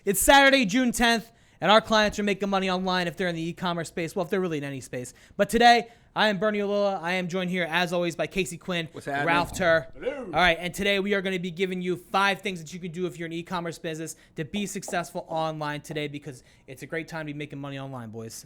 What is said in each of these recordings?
It's Saturday, June 10th, and our clients are making money online if they're in the e-commerce space. Well, if they're really in any space. But today, I am Bernie Olilla. I am joined here, as always, by Casey Quinn, Ralph Tur. Hello. All right, and today we are going to be giving you 5 things that you can do if you're an e-commerce business to be successful online today, because it's a great time to be making money online, boys.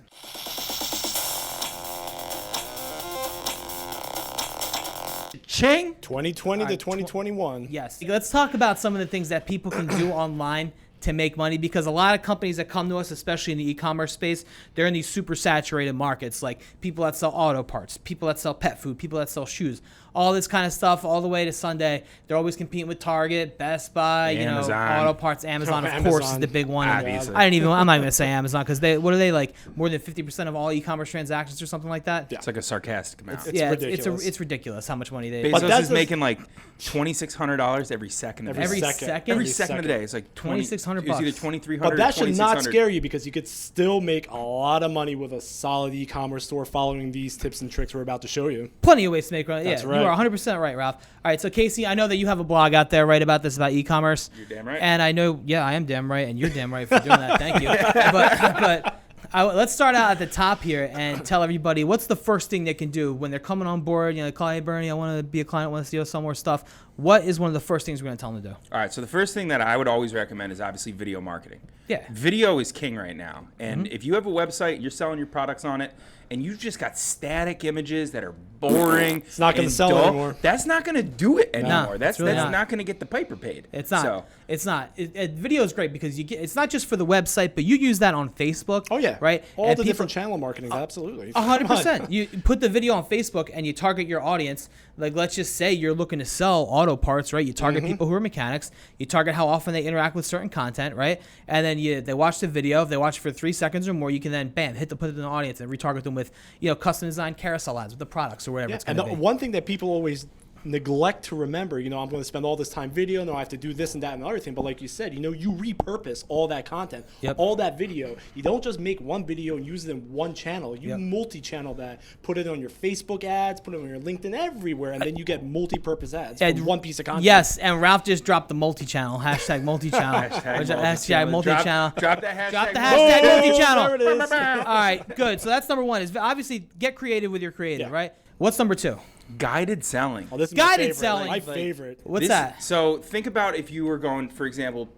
Ching. 2020 to 2021. Yes. Let's talk about some of the things that people can do online to make money, because a lot of companies that come to us, especially in the e-commerce space, they're in these super saturated markets, like people that sell auto parts, people that sell pet food, people that sell shoes, all this kind of stuff, all the way to Sunday. They're always competing with Target, Best Buy, Amazon. auto parts. Amazon, of Amazon. course, is the big one. Obviously. I'm not even gonna say Amazon, because what are they, like more than 50% of all e-commerce transactions or something like that? Yeah. It's like a sarcastic amount. It's ridiculous how much money they. Bezos is making like $2,600 every second. Every second of the day. It's like $2,600. It's either $2,300. But that should not 2,600. scare you, because you could still make a lot of money with a solid e-commerce store following these tips and tricks we're about to show you. Plenty of ways to make money. That's Yeah, right. you are 100% right, Ralph. All right, so Casey, I know that you have a blog out there, right, about this, about e-commerce. You're damn right. And I know, I am damn right, and you're damn right for doing that. Thank you. Let's start out at the top here and tell everybody what's the first thing they can do when they're coming on board. You know, call, hey, Bernie, I want to be a client, I want to steal some more stuff. What is one of the first things we're going to tell them to do? All right, so the first thing that I would always recommend is obviously video marketing. Yeah. Video is king right now. And if you have a website, you're selling your products on it, and you've just got static images that are boring. It's not going to sell anymore. That's not going to do it anymore. That's really not going to get the piper paid. It's not. So, It's not. Video is great because it's not just for the website, but you use that on Facebook. Oh, yeah. Right? All And the people- different channel marketing, absolutely. 100%. You put the video on Facebook and you target your audience. Like, let's just say you're looking to sell auto parts, right? You target people who are mechanics. You target how often they interact with certain content, right? And then they watch the video. If they watch it for 3 seconds or more, you can then, bam, put it in the audience and retarget them with, custom designed carousel ads with the products or whatever it's going And to the be. one thing that people always neglect to remember, I'm going to spend all this time video, no, I have to do this and that and the other thing, but like you said, you repurpose all that content, all that video. You don't just make one video and use it in one channel. You multi-channel that, put it on your Facebook ads, put it on your LinkedIn, everywhere, and then you get multi-purpose ads from one piece of content. Yes, and Ralph just dropped the multi-channel, hashtag multi-channel. Hashtag multi-channel. Drop that hashtag. Drop the hashtag multi-channel. There it is. All right, good. So that's number one, is obviously get creative with your creative, right? What's number 2? Guided selling. Oh, this is Guided my favorite. selling. My favorite. What's that? So think about if you were going, for example,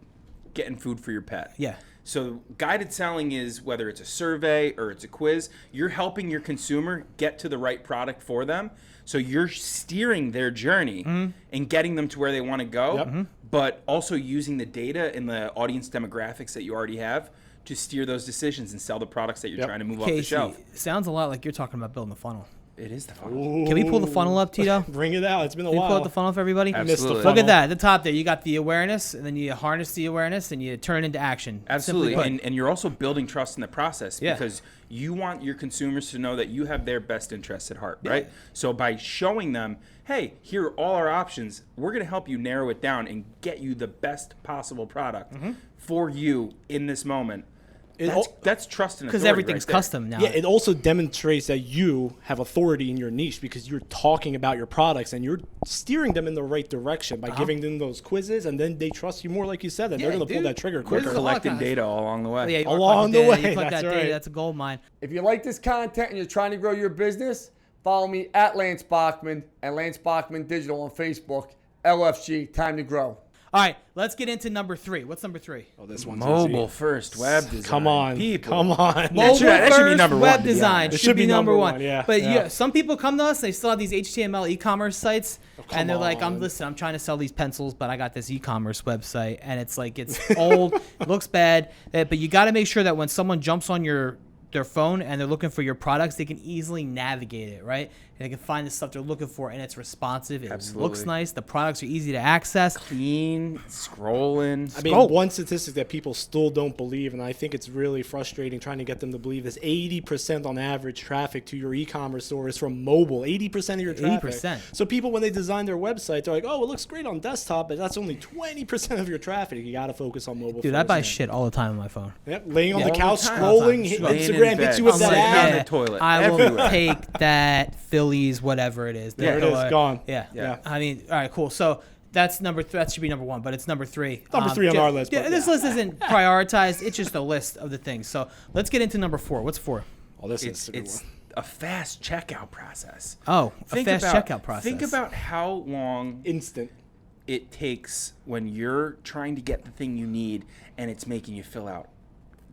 getting food for your pet. Yeah. So guided selling is whether it's a survey or it's a quiz, you're helping your consumer get to the right product for them. So you're steering their journey and getting them to where they want to go, but also using the data and the audience demographics that you already have to steer those decisions and sell the products that you're trying to move off the shelf. Sounds a lot like you're talking about building a funnel. It is the funnel. Ooh. Can we pull the funnel up, Tito? Bring it out. It's been a Can we while. pull up the funnel for everybody? Absolutely. Look at that. At the top there, you got the awareness, and then you harness the awareness, and you turn it into action. Absolutely. Simply put. And you're also building trust in the process, Yeah. because you want your consumers to know that you have their best interests at heart, right? So by showing them, hey, here are all our options, we're going to help you narrow it down and get you the best possible product for you in this moment. That's trust and authority. Because everything's right there. custom now. Yeah, it also demonstrates that you have authority in your niche, because you're talking about your products and you're steering them in the right direction by giving them those quizzes, and then they trust you more, like you said, and they're going to pull that trigger We're quicker. collecting data all along the way. Yeah, you are Along collecting the data. way, You collect that's that data. right. That's a gold mine. If you like this content and you're trying to grow your business, follow me at Lance Bachman and Lance Bachman Digital on Facebook. LFG, time to grow. All right, let's get into number 3. What's number 3? Oh, this one's Mobile easy. first web design. Come on. People. Come on. Mobile that should be first number web one, to be design honest. It should be number one. 1, yeah. But Yeah. some people come to us, they still have these HTML e-commerce sites, and they're like, on. I'm trying to sell these pencils, but I got this e-commerce website, and it's like, it's old, looks bad, but you got to make sure that when someone jumps on their phone and they're looking for your products, they can easily navigate it, right? And they can find the stuff they're looking for, and it's responsive. It looks nice. The products are easy to access. Clean, scrolling. I mean, one statistic that people still don't believe, and I think it's really frustrating trying to get them to believe, is 80% on average traffic to your e-commerce store is from mobile. 80% of your traffic. 80%. So people, when they design their website, they're like, oh, it looks great on desktop, but that's only 20% of your traffic. You got to focus on mobile. Dude, first. I buy shit all the time on my phone. Yep, laying on the All the couch, time. scrolling, All the time. Instagram Laying in hits you bed. with I'm that like, ad. down the toilet. I will everywhere. take that Phillies, whatever it is. There it is, gone. Yeah. Yeah. I mean, all right, cool. So That's that should be number 1, but it's number 3. Number 3 on our list. Yeah, this list isn't prioritized. It's just a list of the things. So let's get into number 4. What's 4? Oh, this is a good It's one. a fast checkout process. Oh, a fast checkout process. Think about how long Instant. it takes when you're trying to get the thing you need and it's making you fill out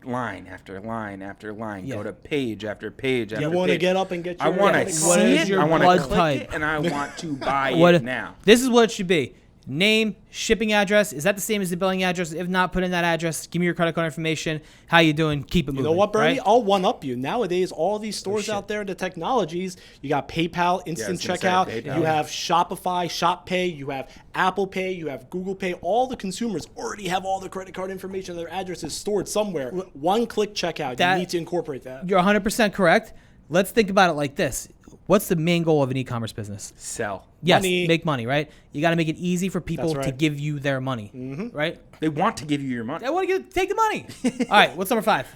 line after line after line. Yeah. Go to page after page after You page. want to get up and get your... I want to What see is it, your I want blood to click type? it, and I want to buy it now. This is what it should be. Name, shipping address. Is that the same as the billing address? If not, put in that address. Give me your credit card information. How you doing? Keep it moving. You know what, Bernie? Right? I'll one-up you. Nowadays, all these stores shit. out there, the technologies, you got PayPal, instant gonna say checkout, PayPal. you have Shopify, Shop Pay, you have Apple Pay, you have Google Pay. All the consumers already have all the credit card information, their addresses stored somewhere. One-click checkout. That- You need to incorporate that. You're 100% correct. Let's think about it like this. What's the main goal of an e-commerce business? Sell. Yes, Money. make money, right? You got to make it easy for people That's to right. give you their money, right? They want to give you your money. I want to take the money. All right, what's number 5?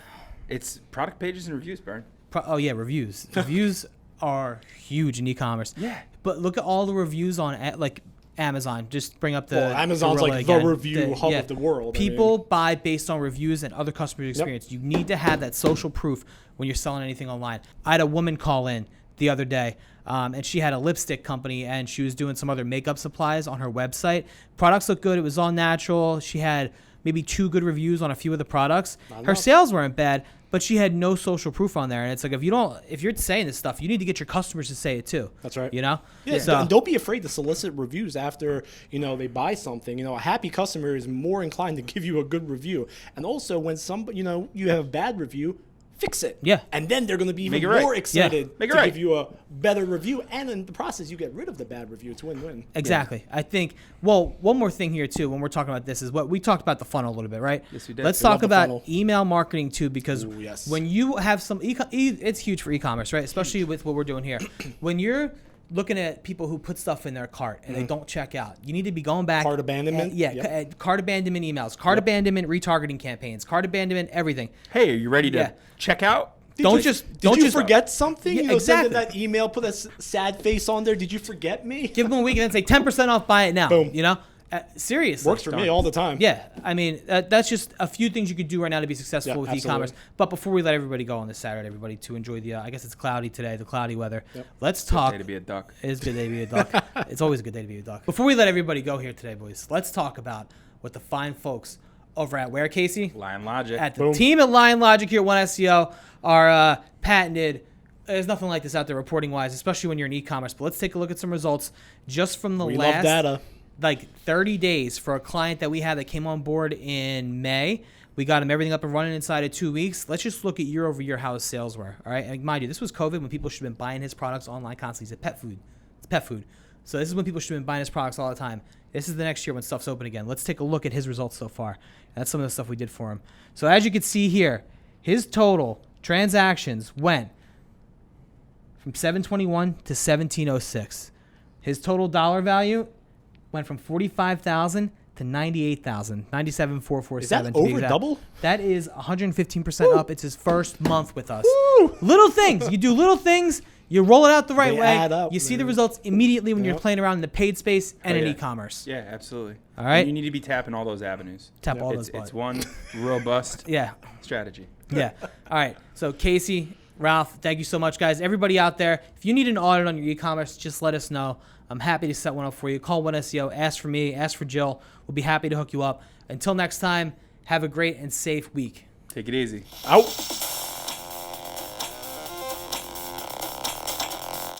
It's product pages and reviews, Bern. Oh yeah, reviews. Reviews are huge in e-commerce. Yeah. But look at all the reviews on like Amazon. Just bring up the Well, Amazon's gorilla like again. the review hub of the world. I People buy based on reviews and other customers' experience. You need to have that social proof when you're selling anything online. I had a woman call in the other day, and she had a lipstick company, and she was doing some other makeup supplies on her website. Products looked good. It was all natural. She had maybe 2 good reviews on a few of the products. Her enough. sales weren't bad, but she had no social proof on there. And it's like, if you're saying this stuff, you need to get your customers to say it too. That's right. You know? Yeah, So- and don't be afraid to solicit reviews after, they buy something. A happy customer is more inclined to give you a good review. And also when you have a bad review, fix it. Yeah. And then they're going to be even Make it right. more excited Make it to right. give you a better review. And in the process, you get rid of the bad review. It's win-win. Exactly. I think, one more thing here too, when we're talking about this is what we talked about the funnel a little bit, right? Yes, we did. Let's We love talk the about funnel. email marketing too, because Ooh, yes. when you have some, it's huge for e-commerce, right? Especially with what we're doing here. When you're looking at people who put stuff in their cart and they don't check out, you need to be going back. Cart abandonment? Cart abandonment emails, cart abandonment retargeting campaigns, cart abandonment everything. Hey, are you ready to Yeah. check out? Don't Did just you forget something? Yeah, Send exactly. in that email, put a sad face on there. Did you forget me? give them a week and then say 10% off, buy it now. Boom. Seriously. Works for me all the time. Yeah, I mean, that's just a few things you could do right now to be successful Yeah, with absolutely. e-commerce. But before we let everybody go on this Saturday, everybody, to enjoy the, I guess it's cloudy today, the cloudy weather. Yep. Let's talk. Day to be a duck. It is a good day to be a duck. It's always a good day to be a duck. Before we let everybody go here today, boys, let's talk about what the fine folks over at where, Casey? Lion Logic. At the Boom. team at Lion Logic here at One SEO are patented. There's nothing like this out there reporting wise, especially when you're in e-commerce. But let's take a look at some results just from the We last love data. like 30 days for a client that we had that came on board in May. We got him everything up and running inside of 2 weeks. Let's just look at year over year how his sales were. All right. And mind you, this was COVID when people should have been buying his products online constantly. He said pet food. It's pet food. So this is when people should have been buying his products all the time. This is the next year when stuff's open again. Let's take a look at his results so far. That's some of the stuff we did for him. So as you can see here, his total transactions went from 721 to 1706. His total dollar value went from 45,000 to 98,000, 97,447. Is that to be over exact. double? That is 115% up. It's his first month with us. Little things. You do little things. You roll it out the right They way. add up, You see the man. results immediately when you're Yep. playing around in the paid space and in yeah. e-commerce. Yeah, absolutely. All right. You need to be tapping all those avenues. Tap all It's, those it's buttons. one robust Yeah. strategy. Yeah. All right. So Casey, Ralph, thank you so much, guys. Everybody out there, if you need an audit on your e-commerce, just let us know. I'm happy to set one up for you. Call One SEO. Ask for me. Ask for Jill. We'll be happy to hook you up. Until next time, have a great and safe week. Take it easy. Out.